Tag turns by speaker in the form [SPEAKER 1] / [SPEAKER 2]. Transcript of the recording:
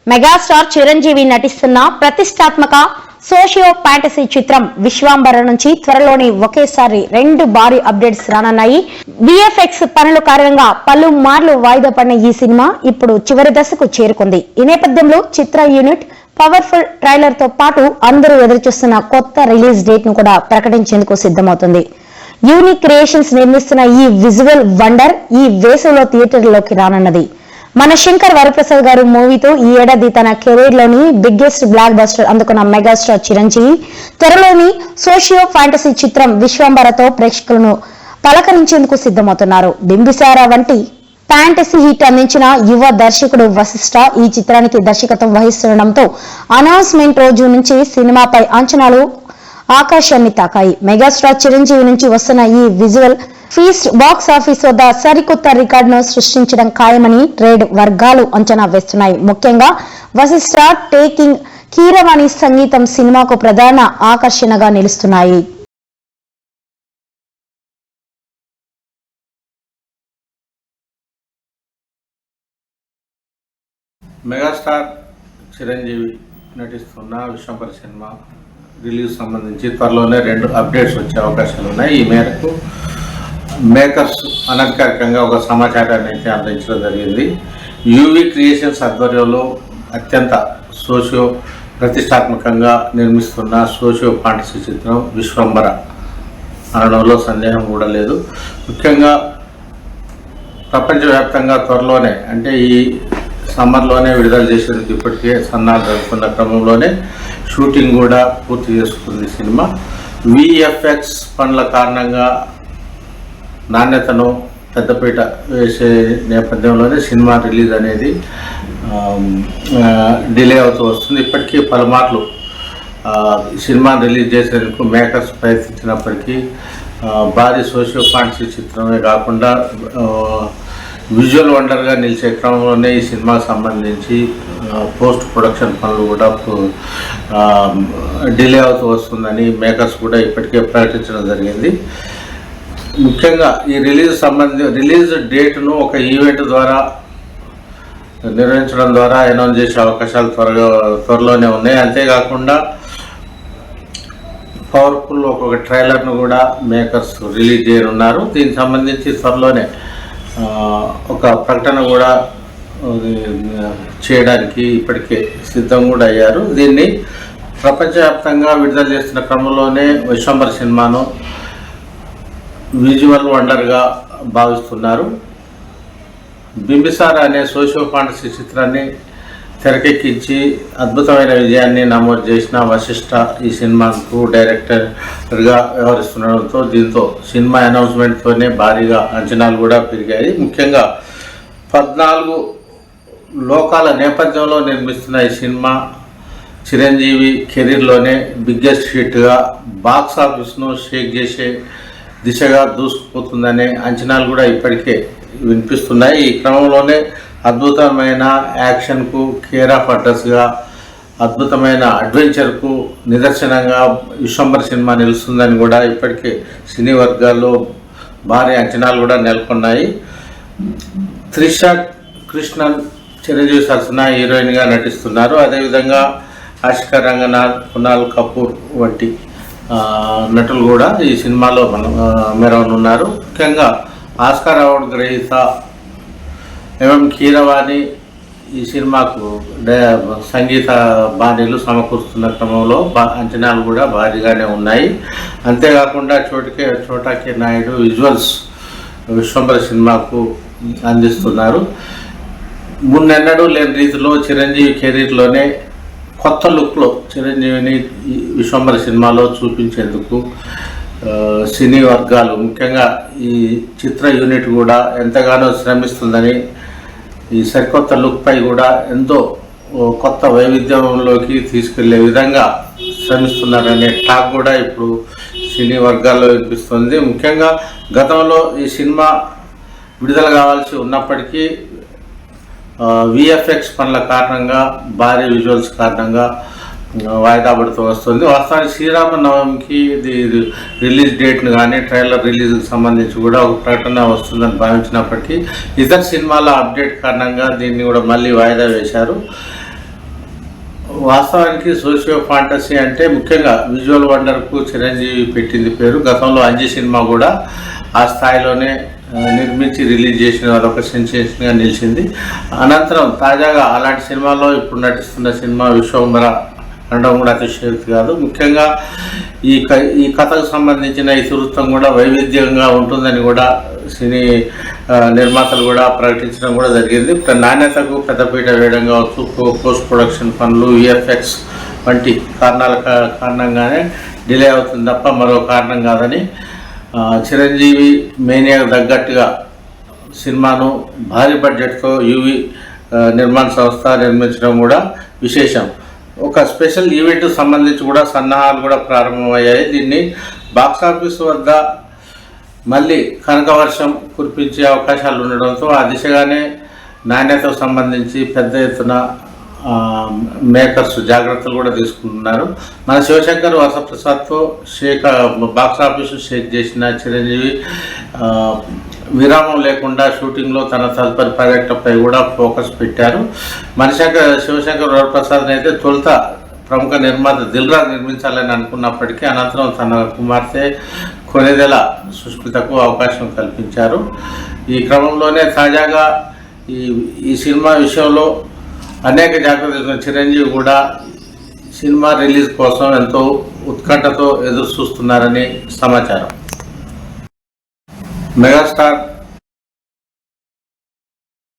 [SPEAKER 1] Megastar Chiranjeevi నటిస్తున్న ప్రతిష్టాత్మక socio fantasy చిత్రం విశ్వాంబర నుంచి త్వరలోనే ఒకేసారి 2 భారీ అప్డేట్స్ రానున్నాయి. విఎఫ్ఎక్స్ పనుల కారణంగా పలుమార్లు వాయిదా పడిన ఈ సినిమా ఇప్పుడు చివరి దశకు చేరుకుంది. ఈ నేపథ్యంలో చిత్ర యూనిట్ పవర్ఫుల్ ట్రైలర్ తో పాటు అందరూ ఎదురుచూస్తున్న కొత్త రిలీజ్ డేట్ ను కూడా ప్రకటించేందుకు సిద్ధమవుతుంది. యూనిక్ క్రియేషన్స్ నిర్మిస్తున్న ఈ విజువల్ వండర్ ఈ వేసవిలో థియేటర్లోకి రానున్నది. మన శంకర్ వరప్రసాద్ గారు మూవీతో ఈ ఏడాది తన కెరీర్ లోని బిగ్గెస్ట్ బ్లాక్ బస్టర్ అందుకున్న మెగాస్టార్ చిరంజీవి త్వరలోని సోషియో ఫ్యాంటసీ చిత్రం విశ్వాంబరతో ప్రేక్షకులను పలకరించేందుకు సిద్ధమవుతున్నారు. బింబిసారా వంటి ఫ్యాంటసీ హిట్ అందించిన యువ దర్శకుడు వశిష్ఠ ఈ చిత్రానికి దర్శకత్వం వహిస్తుండటంతో అనౌన్స్మెంట్ రోజు నుంచి సినిమాపై అంచనాలు ఆకాశాన్ని తాకాయి. మెగాస్టార్ చిరంజీవి నుంచి వస్తున్న ఈ విజువల్ ఫీస్ట్ బాక్స్ ఆఫీస్ వద్ద సరికొత్త రికార్డును సృష్టించడం ఖాయమని ట్రేడ్ వర్గాలు అంచనా వేస్తున్నాయి. ముఖ్యంగా వశిష్ఠ టేకింగ్ కీరవాణి సంగీతం సినిమాకు ప్రధాన ఆకర్షణగా నిలుస్తున్నాయి.
[SPEAKER 2] మెగాస్టార్ చిరంజీవి నటిస్తున్న విశ్వాంబర సినిమా రిలీజ్ సంబంధించి త్వరలోనే 2 అప్డేట్స్ వచ్చే అవకాశాలు ఉన్నాయి. ఈ మేరకు మేకర్స్ అనధికారికంగా ఒక సమాచారాన్ని అయితే అందించడం జరిగింది. యూవీ క్రియేషన్స్ ఆధ్వర్యంలో అత్యంత ప్రతిష్టాత్మకంగా నిర్మిస్తున్న సోషియో ఫ్యాంటసీ చిత్రం విశ్వాంబర అనడంలో సందేహం కూడా లేదు. ముఖ్యంగా ప్రపంచవ్యాప్తంగా త్వరలోనే అంటే ఈ సమ్మర్లోనే విడుదల చేసేందుకు ఇప్పటికే సన్నాహాలు జరుగుతున్న క్రమంలోనే షూటింగ్ కూడా పూర్తి చేసుకుంది సినిమా. విఎఫ్ఎక్స్ పనుల కారణంగా నాణ్యతను పెద్దపీట వేసే నేపథ్యంలోనే సినిమా రిలీజ్ అనేది డిలే అవుతూ వస్తుంది. ఇప్పటికీ పలుమార్లు సినిమా రిలీజ్ చేసేందుకు మేకర్స్ ప్రయత్నించినప్పటికీ భారీ సోషియో ఫ్యాంటసీ చిత్రమే కాకుండా విజువల్ వండర్గా నిలిచే క్రమంలోనే ఈ సినిమాకు సంబంధించి పోస్ట్ ప్రొడక్షన్ పనులు కూడా డిలే అవుతూ వస్తుందని మేకర్స్ కూడా ఇప్పటికే ప్రకటించడం జరిగింది. ముఖ్యంగా ఈ రిలీజ్ డేట్ను ఒక ఈవెంట్ ద్వారా నిర్వహించడం ద్వారా అనౌన్స్ చేసే అవకాశాలు త్వరలోనే ఉన్నాయి. అంతేకాకుండా పవర్ఫుల్ ఒక్కొక్క ట్రైలర్ను కూడా మేకర్స్ రిలీజ్ చేయనున్నారు. దీనికి సంబంధించి త్వరలోనే ఒక ప్రకటన కూడా చేయడానికి ఇప్పటికే సిద్ధం కూడా అయ్యారు. దీన్ని ప్రపంచవ్యాప్తంగా విడుదల చేస్తున్న క్రమంలోనే విశ్వాంబర సినిమాను విజువల్ వండర్గా భావిస్తున్నారు. బింబిసారా అనే సోషియో ఫ్యాంటసీ చిత్రాన్ని తెరకెక్కించి అద్భుతమైన విజయాన్ని నమోదు చేసిన వశిష్ఠ ఈ సినిమాకు డైరెక్టర్గా వ్యవహరిస్తుండడంతో దీంతో సినిమా అనౌన్స్మెంట్తోనే భారీగా అంచనాలు కూడా పెరిగాయి. ముఖ్యంగా 14 లోకాల నేపథ్యంలో నిర్మిస్తున్న ఈ సినిమా చిరంజీవి కెరీర్లోనే బిగ్గెస్ట్ హిట్గా బాక్స్ ఆఫీస్ను షేక్ చేసే దిశగా దూసుకుపోతుందనే అంచనాలు కూడా ఇప్పటికే వినిపిస్తున్నాయి. ఈ క్రమంలోనే అద్భుతమైన యాక్షన్కు కేర్ ఆఫ్ అడ్రస్గా అద్భుతమైన అడ్వెంచర్కు నిదర్శనంగా విశ్వాంబర సినిమా నిలుస్తుందని కూడా ఇప్పటికే సినీ వర్గాల్లో భారీ అంచనాలు కూడా నెలకొన్నాయి. త్రిష కృష్ణన్ చిరంజీవి సరసన హీరోయిన్గా నటిస్తున్నారు. అదేవిధంగా ఆషికా రంగనాథ్, కునాల్ కపూర్ వంటి నటులు కూడా ఈ సినిమాలో మెరవనున్నారు. ముఖ్యంగా ఆస్కార్ అవార్డు గ్రహీత ఎంఎం కీరవాణి ఈ సినిమాకు సంగీత బాణీలు సమకూరుస్తున్న క్రమంలో అంచనాలు కూడా భారీగానే ఉన్నాయి. అంతేకాకుండా చోటాకే నాయుడు విజువల్స్ విశ్వాంబర సినిమాకు అందిస్తున్నారు. మున్నెన్నడూ లేని రీతిలో చిరంజీవి కెరీర్లోనే కొత్త లుక్లో చిరంజీవిని విశ్వాంబర సినిమాలో చూపించేందుకు సినీ వర్గాలు ముఖ్యంగా ఈ చిత్ర యూనిట్ కూడా ఎంతగానో శ్రమిస్తుందని ఈ సరికొత్త లుక్పై కూడా ఎంతో కొత్త వైవిధ్యంలోకి తీసుకెళ్లే విధంగా శ్రమిస్తున్నారనే టాక్ కూడా ఇప్పుడు సినీ వర్గాల్లో వినిపిస్తుంది. ముఖ్యంగా గతంలో ఈ సినిమా విడుదల కావాల్సి ఉన్నప్పటికీ విఎఫ్ఎక్స్ పనుల కారణంగా భారీ విజువల్స్ కారణంగా వాయిదా పడుతూ వస్తుంది. వాస్తవానికి శ్రీరామనవమికి రిలీజ్ డేట్ను కానీ ట్రైలర్ రిలీజ్కి సంబంధించి కూడా ఒక ప్రకటన వస్తుందని భావించినప్పటికీ ఇతర సినిమాల అప్డేట్ కారణంగా దీన్ని కూడా మళ్ళీ వాయిదా వేశారు. వాస్తవానికి సోషియో ఫాంటసీ అంటే ముఖ్యంగా విజువల్ వండర్కు చిరంజీవి పెట్టింది పేరు. గతంలో అంజి సినిమా కూడా ఆ స్థాయిలోనే నిర్మించి రిలీజ్ చేసిన అదొక సెన్సేషన్గా నిలిచింది. అనంతరం తాజాగా అలాంటి సినిమాలో ఇప్పుడు నటిస్తున్న సినిమా విశ్వంబర అనడం కూడా అతిశయోక్తి కాదు. ముఖ్యంగా ఈ కథకు సంబంధించిన ఇతివృత్తం కూడా వైవిధ్యంగా ఉంటుందని కూడా సినీ నిర్మాతలు కూడా ప్రకటించడం కూడా జరిగింది. నాణ్యతకు పెద్దపీట వేయడం కావచ్చు, పోస్ట్ ప్రొడక్షన్ పనులు, విఎఫ్ఎక్స్ వంటి కారణంగానే డిలే అవుతుంది తప్ప మరో కారణం కాదని చిరంజీవి మేనియాకు తగ్గట్టుగా సినిమాను భారీ బడ్జెట్తో యువి నిర్మాణ సంస్థ నిర్మించడం కూడా విశేషం. ఒక స్పెషల్ ఈవెంట్ సంబంధించి కూడా సన్నాహాలు కూడా ప్రారంభమయ్యాయి. దీన్ని బాక్సాఫీస్ వద్ద మళ్ళీ కనకవర్షం కురిపించే అవకాశాలు ఉండడంతో ఆ దిశగానే నాణ్యతకు సంబంధించి పెద్ద ఎత్తున మేకర్స్ జాగ్రత్తలు కూడా తీసుకుంటున్నారు. మన శివశంకర్ వరప్రసాద్తో బాక్సాఫీస్ షేక్ చేసిన చిరంజీవి విరామం లేకుండా షూటింగ్లో తన తదుపరి ప్రాజెక్టుపై కూడా ఫోకస్ పెట్టారు. శివశంకర్ వరప్రసాద్ని అయితే తొలుత ప్రముఖ నిర్మాత దిల్ రాజు నిర్మించాలని అనుకున్నప్పటికీ అనంతరం తన కుమార్తె కొనిదెల సుష్మితకు అవకాశం కల్పించారు. ఈ క్రమంలోనే తాజాగా ఈ సినిమా విషయంలో అనేక జాగ్రత్తలు చిరంజీవి కూడా సినిమా రిలీజ్ కోసం ఎంతో ఉత్కంఠతో ఎదురు చూస్తున్నారని సమాచారం. మెగాస్టార్